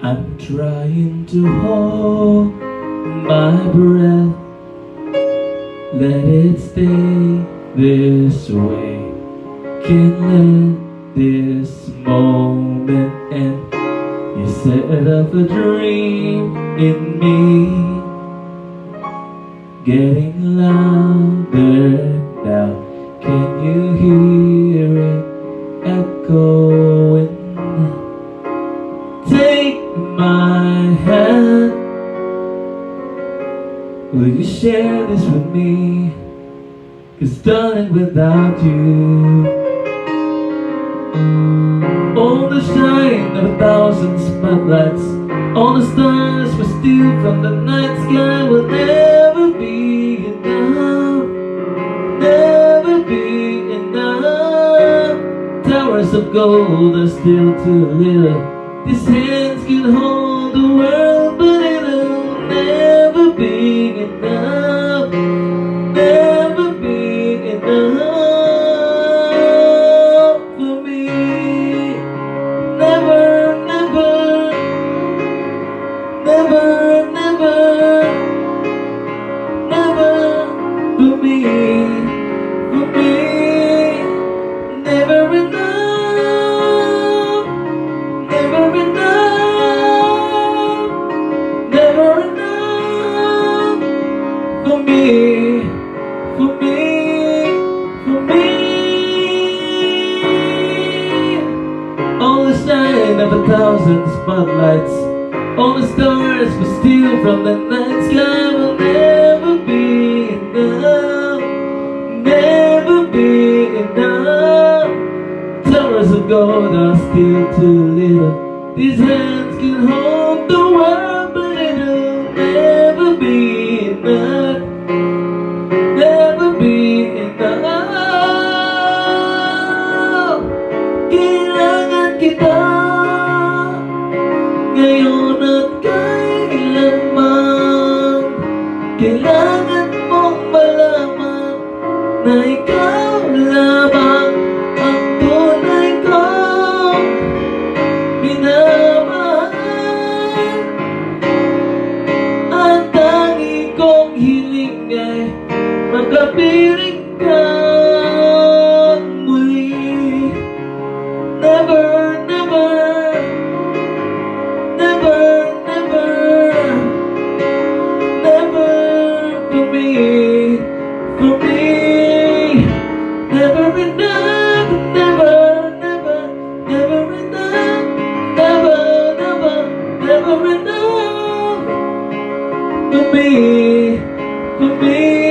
I'm trying to hold my breath, let it stay this way. Can't let this moment end. You set up a dream in me, getting louder now. Can you hear it echoing? Take my hand. Will you share this with me? 'Cause darling, without you, all the shine of 1,000 spotlights, all the stars we steal from the night sky will never be enough, never be enough. Towers of gold are still too little. These hands can hold the world, but it'll never be enough, never be enough for me. Never, never, never, never, never for me, for me. Never enough, never enough, never enough for me, for me, for me. All the shine of 1,000 spotlights, all the stars we steal from the night sky will never be enough, never be enough. Towers of gold are still too little. These hands can hold the world, but it'll never be enough, never be enough. Kailangan kita ngayon at kailanman. Kailangan mong malaman na ikaw lamang ang tunay kong minamahal. Ang tangi kong hiling ay makapiling kang muli. Never, never, never, never, never for me, for me. Never enough, never, never, never enough, never, never, never enough for me, for me.